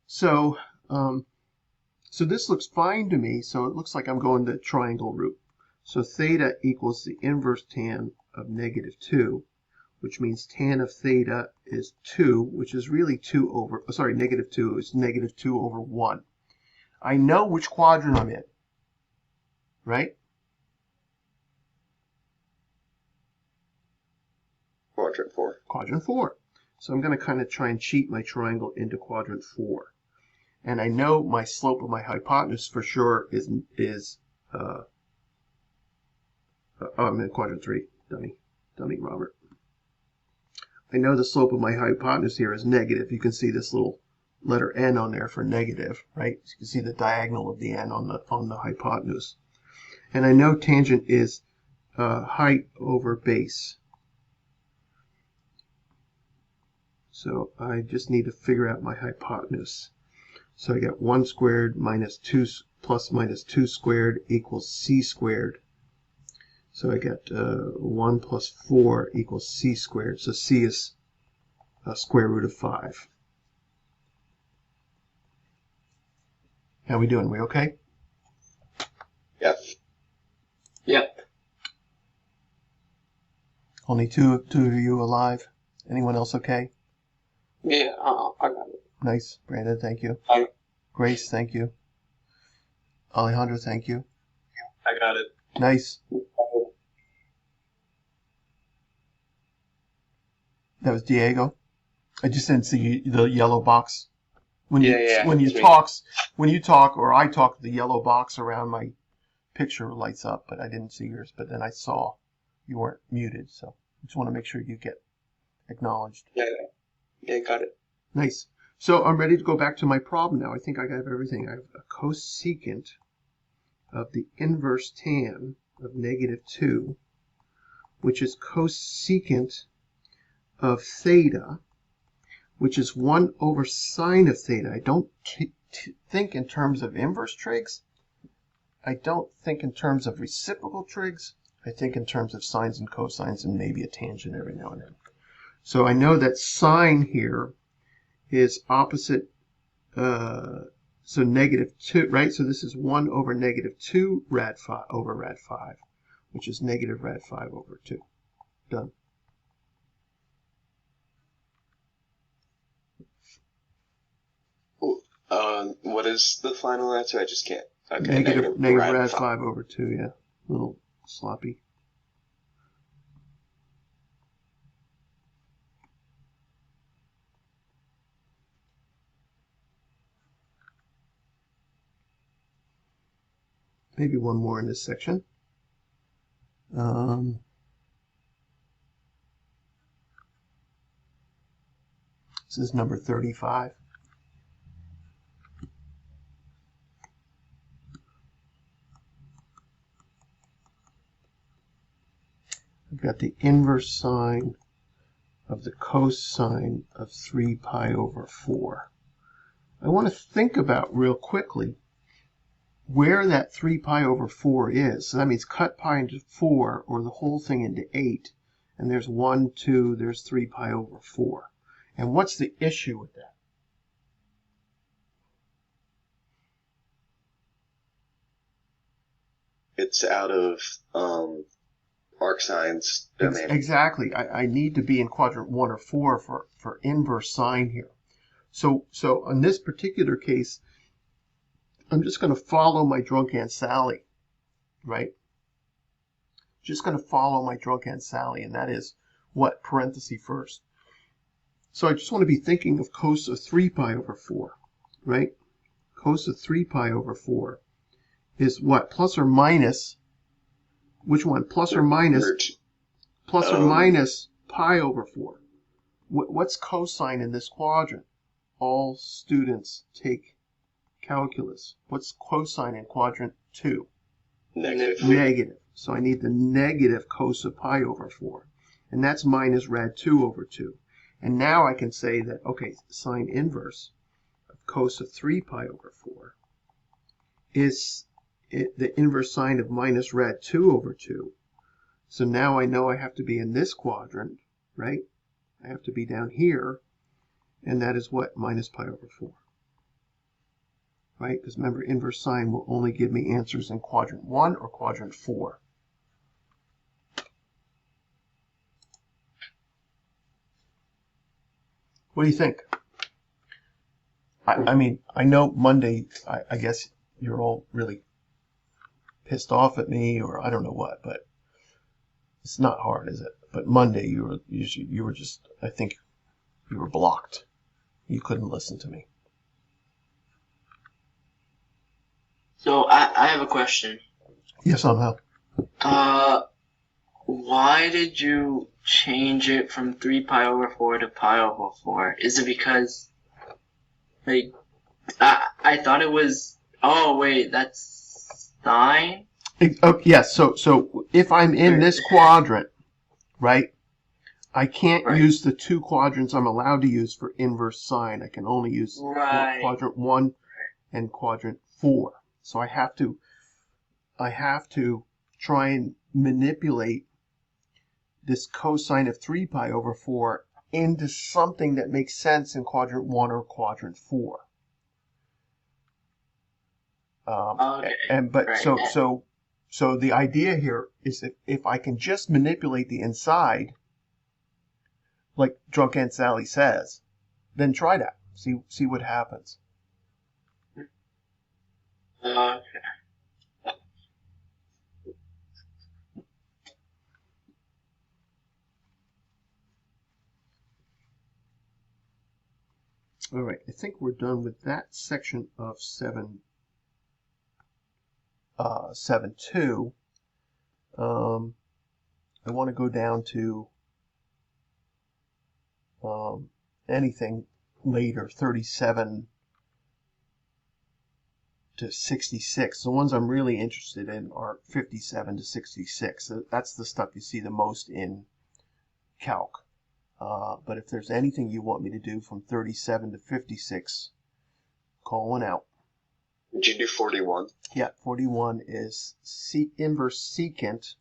So, so this looks fine to me. So it looks like I'm going the triangle route. So theta equals the inverse tan of -2, which means tan of theta is 2, which is really -2 is -2 over 1. I know which quadrant I'm in, right? Quadrant 4. Quadrant 4. So I'm going to kind of try and cheat my triangle into quadrant 4. And I know my slope of my hypotenuse for sure is I'm in quadrant 3, dummy Robert. I know the slope of my hypotenuse here is negative. You can see this little letter n on there for negative, right? You can see the diagonal of the n on the hypotenuse. And I know tangent is height over base. So I just need to figure out my hypotenuse. So I got 1 squared minus 2 plus minus 2 squared equals c squared. So I got 1 plus 4 equals c squared. So c is square root of 5. How we doing? We okay? Yep. Yep. Only two of you alive. Anyone else okay? Yeah, I got it. Nice. Brandon, thank you. I Grace, thank you. Alejandro, thank you. I got it. Nice. That was Diego. I just didn't see the yellow box. When you talk or I talk, the yellow box around my picture lights up, but I didn't see yours. But then I saw you weren't muted, so I just want to make sure you get acknowledged. Yeah, got it. Nice. So I'm ready to go back to my problem now. I think I got everything. I have a cosecant of the inverse tan of -2, which is cosecant of theta, which is 1 over sine of theta. I don't think in terms of inverse trigs. I don't think in terms of reciprocal trigs. I think in terms of sines and cosines and maybe a tangent every now and then. So I know that sine here is opposite, so -2, right? So this is 1 over -2 rad 5 over rad 5, which is negative rad 5 over 2. Done. What is the final answer? I just can't. Okay, negative rad 5 over 2, yeah. A little sloppy. Maybe one more in this section. This is number 35. I've got the inverse sine of the cosine of 3 pi over 4. I want to think about real quickly where that 3 pi over 4 is. So that means cut pi into 4 or the whole thing into 8. And there's 1, 2, there's 3 pi over 4. And what's the issue with that? It's out of arcsine's domain. Exactly. I need to be in quadrant 1 or 4 for inverse sine here. So in this particular case, I'm just going to follow my drunk Aunt Sally, right? Just going to follow my drunk Aunt Sally, and that is what? Parenthesis first. So I just want to be thinking of cos of 3 pi over 4, right? Cos of 3 pi over 4 is what? Plus or minus, which one? Plus or minus pi over 4. What's cosine in this quadrant? All students take calculus. What's cosine in quadrant 2? Negative. So I need the negative cos of pi over 4. And that's minus rad 2 over 2. And now I can say that, okay, sine inverse of cos of 3 pi over 4 is the inverse sine of minus rad 2 over 2. So now I know I have to be in this quadrant, right? I have to be down here, and that is what? Minus pi over 4. Right? Because remember, inverse sine will only give me answers in quadrant 1 or quadrant 4. What do you think? I mean, I know Monday, I guess you're all really pissed off at me, or I don't know what, but it's not hard, is it? But Monday, you were just, I think you were blocked. You couldn't listen to me. So I have a question. Yes, somehow. Why did you change it from 3 pi over 4 to pi over 4? Is it because, like, I thought it was, oh wait, that's sine? Yes, so if I'm in this quadrant, right, I can't use the 2 quadrants I'm allowed to use for inverse sine. I can only use quadrant 1 and quadrant 4. So I have to try and manipulate this cosine of 3 pi over 4 into something that makes sense in quadrant 1 or quadrant 4. So the idea here is that if I can just manipulate the inside, like drunk Aunt Sally says, then try that. See what happens. Okay. All right, I think we're done with that section of 7.2. I want to go down to anything later, 37 to 66. The ones I'm really interested in are 57 to 66. That's the stuff you see the most in calc. But if there's anything you want me to do from 37 to 56, call one out. Did you do 41? Yeah, 41 is inverse secant.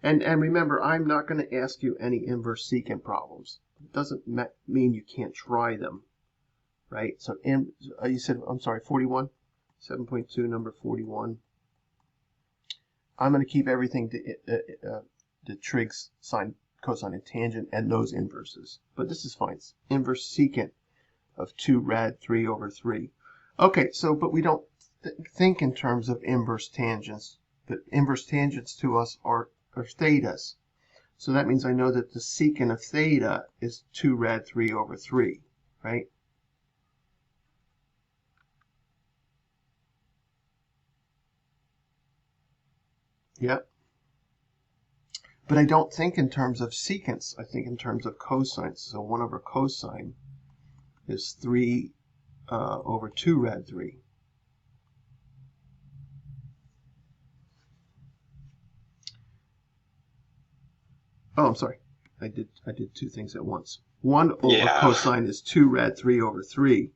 And remember, I'm not going to ask you any inverse secant problems. It doesn't mean you can't try them, right? So you said, I'm sorry, 41? 7.2, number 41. I'm going to keep everything to trigs, sine, cosine, and tangent, and those inverses. But this is fine. It's inverse secant of 2 rad 3 over 3. Okay, so, but we don't think in terms of inverse tangents. The inverse tangents to us are thetas. So that means I know that the secant of theta is 2 rad 3 over 3, right? Yep. But I don't think in terms of secants. I think in terms of cosines. So 1 over cosine is 3 over 2 rad 3. Oh, I'm sorry. I did two things at once. 1 over cosine is 2 rad 3 over 3.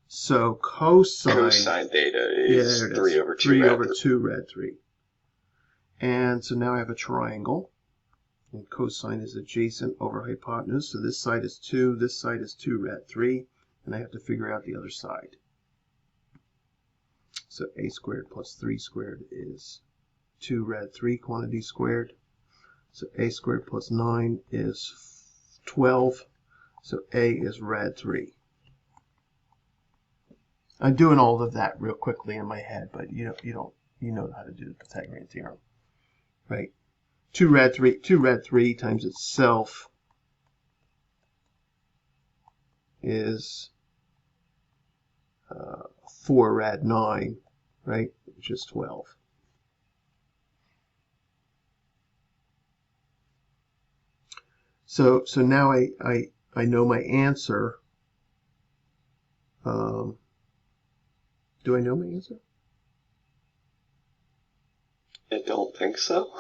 So cosine theta is 3 over 2 3 rad over 3. 2 rad 3. And so now I have a triangle. And cosine is adjacent over hypotenuse. So this side is 2, this side is 2 rad 3. And I have to figure out the other side. So a squared plus 3 squared is 2 rad 3 quantity squared. So a squared plus 9 is 12. So a is rad 3. I'm doing all of that real quickly in my head, but you know how to do the Pythagorean theorem, right? 2 rad 3 times itself is 4 rad 9, right? Which is 12. So now I know my answer. Do I know my answer? I don't think so.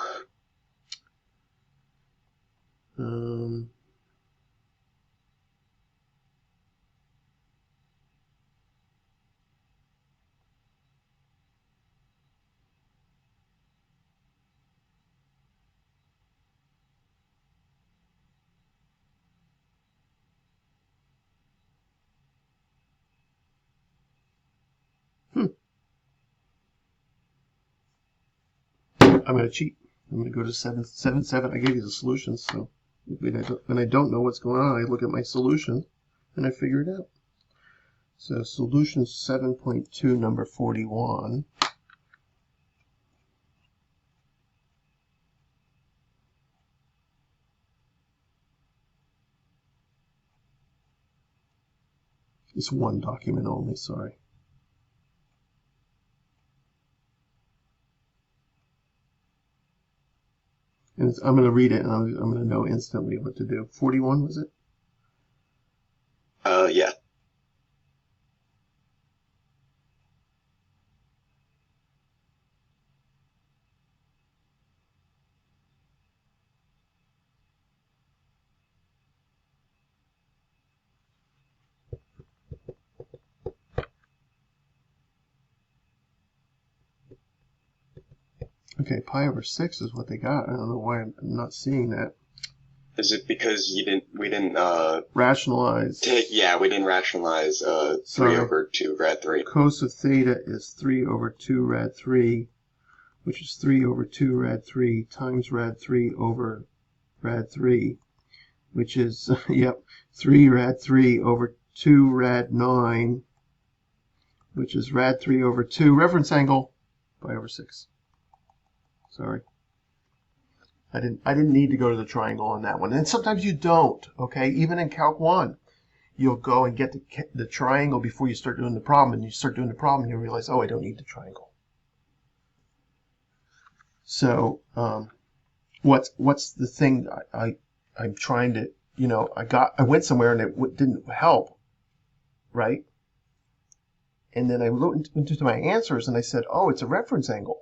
I'm going to cheat. I'm going to go to 777. I gave you the solutions, so when I don't know what's going on, I look at my solution and I figure it out. So solution 7.2, number 41. It's one document only, sorry. And I'm going to read it, and I'm going to know instantly what to do. 41, was it? Yeah. Okay, pi over 6 is what they got. I don't know why I'm not seeing that. Is it because we didn't rationalize? We didn't rationalize 3 over 2 rad 3. Cos of theta is 3 over 2 rad 3, which is 3 over 2 rad 3 times rad 3 over rad 3, which is, 3 rad 3 over 2 rad 9, which is rad 3 over 2. Reference angle, pi over 6. Sorry. I didn't need to go to the triangle on that one. And sometimes you don't, okay? Even in Calc 1, you'll go and get the triangle before you start doing the problem. And you start doing the problem and you realize, oh, I don't need the triangle. So what's the thing I'm trying to, I went somewhere and it didn't help, right? And then I looked into my answers and I said, oh, it's a reference angle.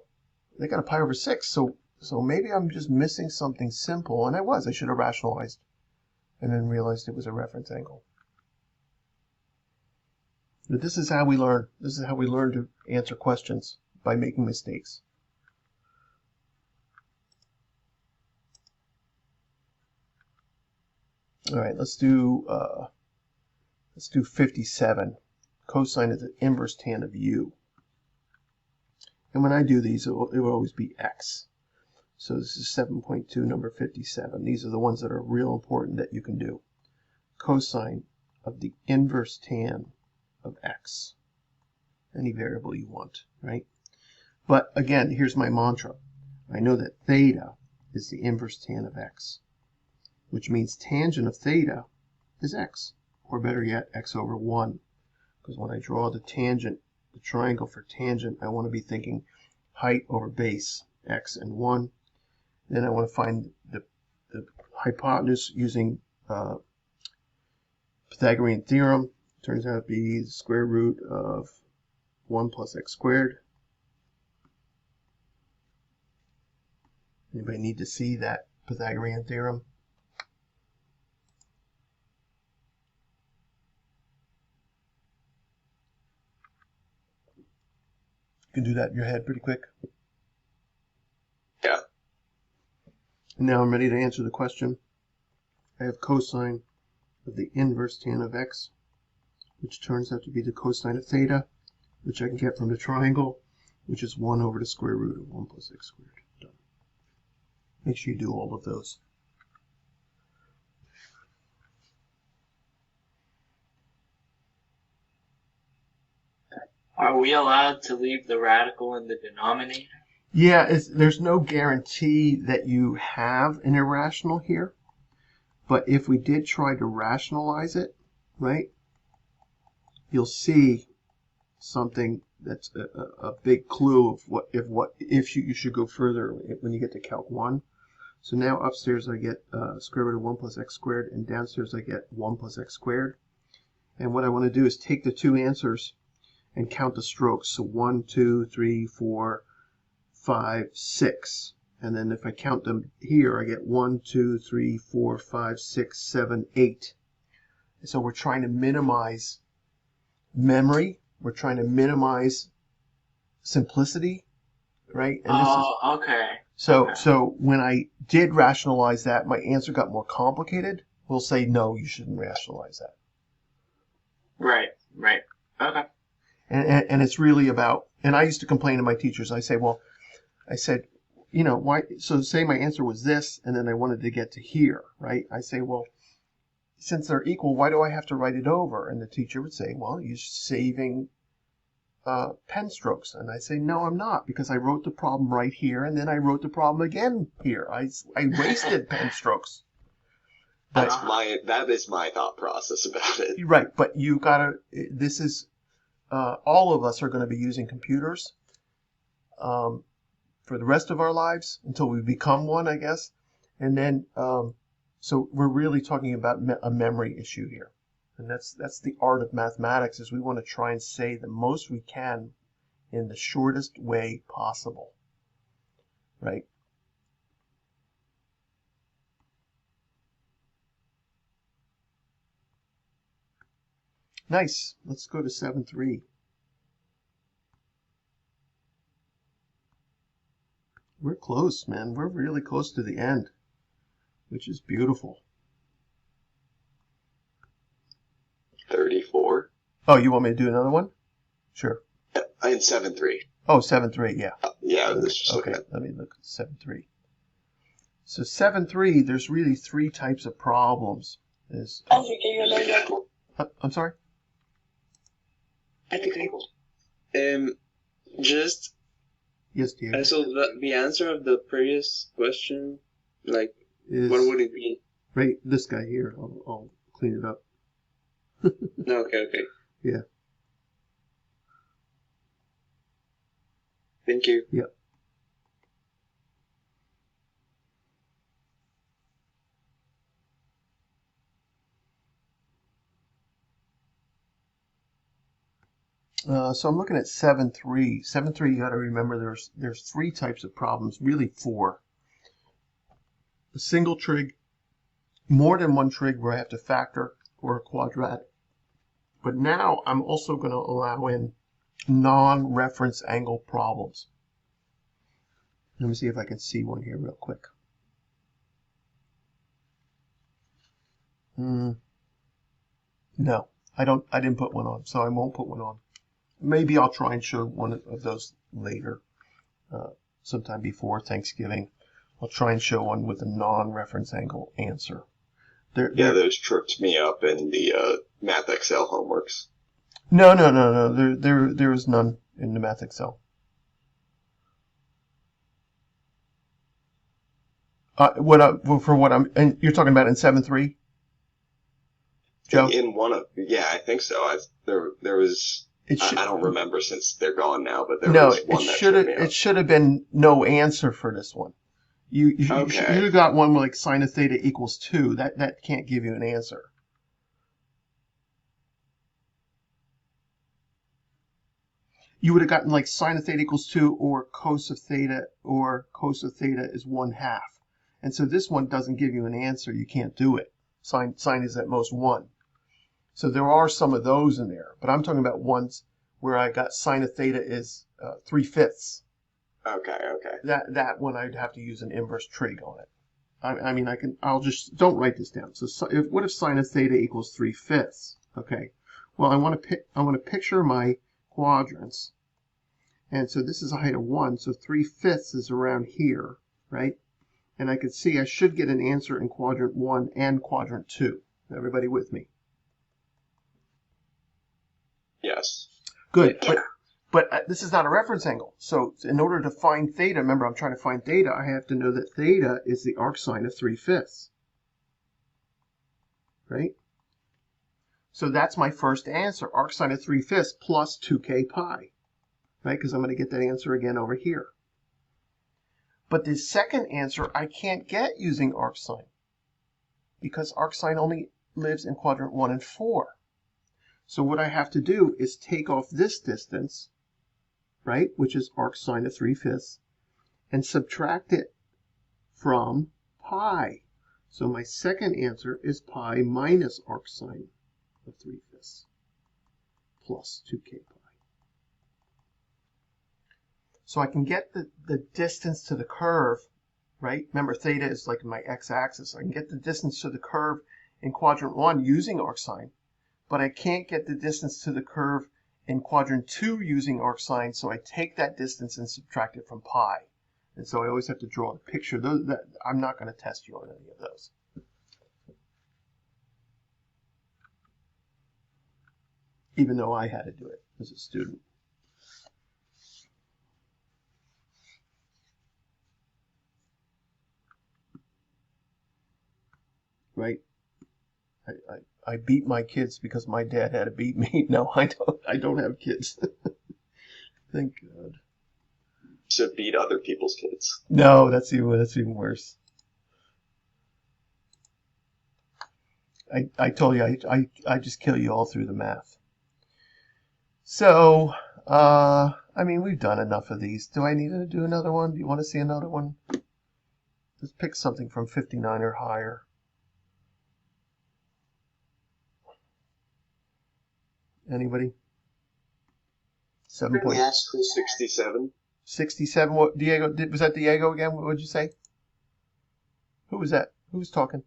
They got a pi over 6, so maybe I'm just missing something simple, and I should have rationalized, and then realized it was a reference angle. But this is how we learn. This is how we learn to answer questions, by making mistakes. All right, let's do 57. Cosine is the inverse tan of u. And when I do these, it will always be x. So this is 7.2, number 57. These are the ones that are real important that you can do. Cosine of the inverse tan of x. Any variable you want, right? But again, here's my mantra. I know that theta is the inverse tan of x, which means tangent of theta is x, or better yet, x over 1. Because when I draw the tangent, the triangle for tangent, I want to be thinking height over base, x and 1. Then I want to find the hypotenuse using Pythagorean theorem. turns out to be the square root of 1 plus x squared. Anybody need to see that Pythagorean theorem? You can do that in your head pretty quick. Yeah. And now I'm ready to answer the question. I have cosine of the inverse tan of x, which turns out to be the cosine of theta, which I can get from the triangle, which is 1 over the square root of 1 plus x squared. Done. Make sure you do all of those. Are we allowed to leave the radical in the denominator? Yeah, there's no guarantee that you have an irrational here. But if we did try to rationalize it, right, you'll see something that's a big clue of if you should go further when you get to Calc 1. So now upstairs I get square root of 1 plus x squared, and downstairs I get 1 plus x squared. And what I want to do is take the two answers and count the strokes. So 1, 2, 3, 4, 5, 6. And then if I count them here, I get 1, 2, 3, 4, 5, 6, 7, 8. So we're trying to minimize memory. We're trying to minimize simplicity, right? And okay. So when I did rationalize that, my answer got more complicated. We'll say, no, you shouldn't rationalize that. Right. Okay. And it's really about, and I used to complain to my teachers. I said, you know, why? So say my answer was this, and then I wanted to get to here, right? I say, well, since they're equal, why do I have to write it over? And the teacher would say, well, you're saving pen strokes. And I say, no, I'm not, because I wrote the problem right here, and then I wrote the problem again here. I wasted pen strokes. But that is my thought process about it. Right, but you gotta. This is all of us are going to be using computers for the rest of our lives until we become one, I guess. And then, so we're really talking about a memory issue here. And that's the art of mathematics, is we want to try and say the most we can in the shortest way possible, right? Nice. Let's go to 7.3. We're close, man. We're really close to the end, which is beautiful. 34. Oh, you want me to do another one? Sure. I had 7.3. Oh, 7.3, yeah. Yeah, this just okay. Let me look at 7.3. So 7.3, there's really three types of problems. I'm sorry? I think just yes, dear. So the answer of the previous question, like, is, what would it be? Right, this guy here. I'll clean it up. Okay. Yeah. Thank you. Yep. So I'm looking at 7.3. 7.3, you got to remember there's three types of problems, really four. A single trig, more than one trig where I have to factor, or a quadratic. But now I'm also going to allow in non-reference angle problems. Let me see if I can see one here real quick. No, I didn't put one on, so I won't put one on. Maybe I'll try and show one of those later, sometime before Thanksgiving. I'll try and show one with a non-reference angle answer. Those tripped me up in the Math Excel homeworks. No. There is none in the Math Excel. And you're talking about in 7.3? Joe? In one of, I think so. There was. I don't remember since they're gone now, but there was one that tripped me up. It should have been no answer for this one. You got one like sine of theta equals 2. That can't give you an answer. you would have gotten like sine of theta equals 2 or cos of theta is 1/2. And so this one doesn't give you an answer. You can't do it. Sine is at most 1. So there are some of those in there. But I'm talking about ones where I got sine of theta is 3/5. Okay. That one I'd have to use an inverse trig on it. I mean, I'll just, don't write this down. So what if sine of theta equals 3/5? Okay. Well, I want to picture my quadrants. And so this is a height of 1, so 3/5 is around here, right? And I can see I should get an answer in quadrant 1 and quadrant 2. Everybody with me? Yes. Good. Yeah. But this is not a reference angle. So in order to find theta, remember I'm trying to find theta, I have to know that theta is the arcsine of 3/5. Right? So that's my first answer, arcsine of 3/5 plus 2k pi. Right? Because I'm going to get that answer again over here. But the second answer I can't get using arcsine, because arcsine only lives in quadrant 1 and 4. So what I have to do is take off this distance, right, which is arcsine of 3/5, and subtract it from pi. So my second answer is pi minus arcsine of 3/5 plus 2k pi. So I can get the distance to the curve, right? Remember, theta is like my x-axis. I can get the distance to the curve in quadrant 1 using arcsine, but I can't get the distance to the curve in quadrant 2 using arcsine, so I take that distance and subtract it from pi. And so I always have to draw a picture. I'm not going to test you on any of those. Even though I had to do it as a student. Right? I beat my kids because my dad had to beat me. No, I don't have kids. Thank God. To beat other people's kids. No, that's even worse. I told you I just kill you all through the math. So, I mean, we've done enough of these. Do I need to do another one? Do you want to see another one? Let's pick something from 59 or higher. Anybody? 7 point. Yes, 67. 67. What, Diego? Was that Diego again? What would you say? Who was that? Who was talking?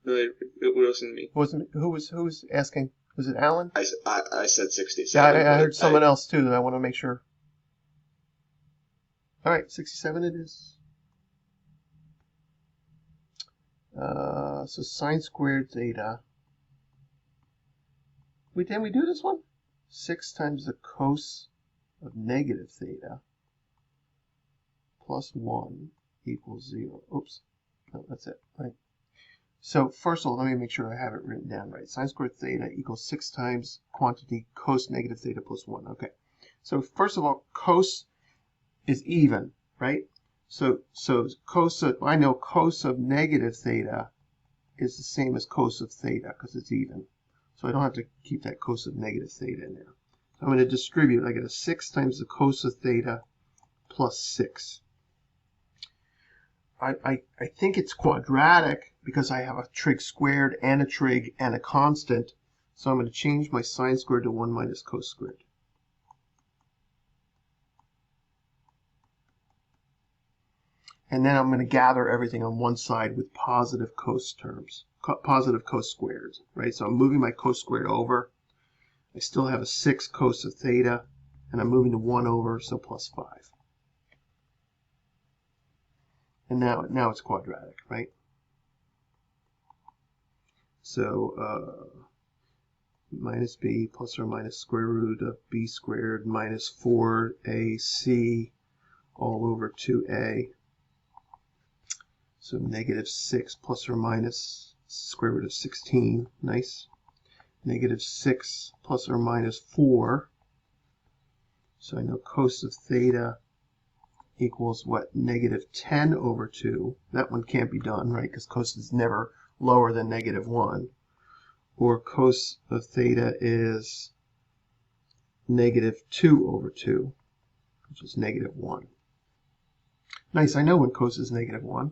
No, it wasn't me. Who was asking? Was it Alan? I said 67. Yeah, I heard someone else too. That I want to make sure. All right, 67 it is. So sine squared theta. Didn't we do this one? 6 times the cos of negative theta plus 1 equals 0. Oops. No, that's it. Right. So first of all, let me make sure I have it written down right. Sine squared theta equals 6 times quantity cos negative theta plus 1. Okay. So first of all, cos is even, right? So cos of, I know cos of negative theta is the same as cos of theta because it's even. So I don't have to keep that cos of negative theta in there. So I'm going to distribute. I get a 6 times the cos of theta plus 6. I think it's quadratic because I have a trig squared and a trig and a constant. So I'm going to change my sine squared to 1 minus cos squared. And then I'm going to gather everything on one side with positive cos terms, positive cos squares, right? So I'm moving my cos squared over. I still have a 6 cos of theta, and I'm moving the 1 over, so plus 5. And now it's quadratic, right? So minus b plus or minus square root of b squared minus 4ac all over 2a. So negative 6 plus or minus square root of 16. Nice. Negative 6 plus or minus 4. So I know cos of theta equals what? Negative 10 over 2. That one can't be done, right? Because cos is never lower than negative 1. Or cos of theta is negative 2 over 2, which is negative 1. Nice, I know when cos is negative 1.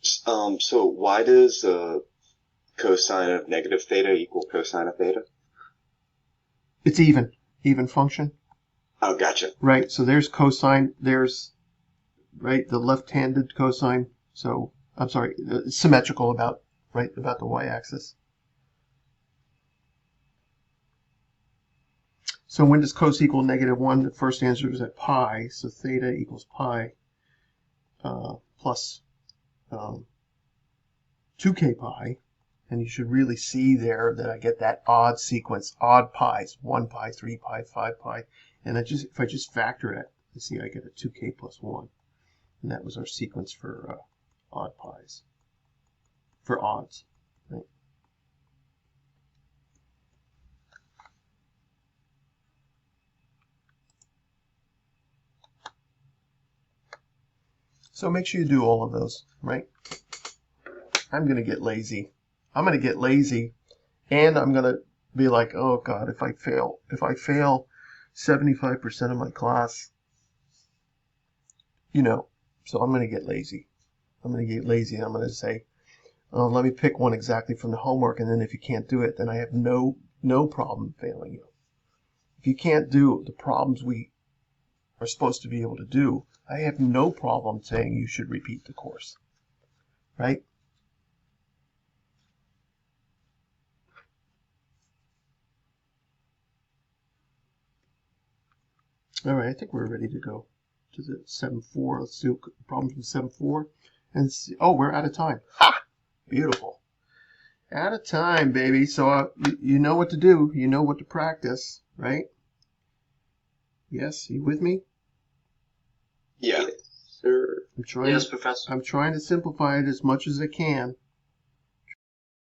So why does cosine of negative theta equal cosine of theta? It's even function. Oh, gotcha. Right, so there's cosine, there's, right, the left-handed cosine, so, I'm sorry, symmetrical about the y-axis. So when does cos equal negative 1? The first answer is at pi, so theta equals pi plus 2k pi. And you should really see there that I get that odd sequence, odd pi's, 1 pi, 3 pi, 5 pi. And if I just factor it, you see I get a 2k plus 1. And that was our sequence for odd pi's, for odds. Right? So make sure you do all of those, right? I'm going to get lazy. I'm going to get lazy, and I'm going to be like, oh God, if I fail 75% of my class, so I'm going to get lazy. I'm going to get lazy, and I'm going to say, let me pick one exactly from the homework, and then if you can't do it, then I have no problem failing you. If you can't do the problems we are supposed to be able to do, I have no problem saying you should repeat the course, right? All right, I think we're ready to go to the 7-4. Let's do problems from 7-4 and see. Oh, we're out of time. Ha! Beautiful. Out of time, baby. So you know what to do. You know what to practice, right? Yes, you with me? Yeah, sir. Yes, Professor. I'm trying to simplify it as much as I can.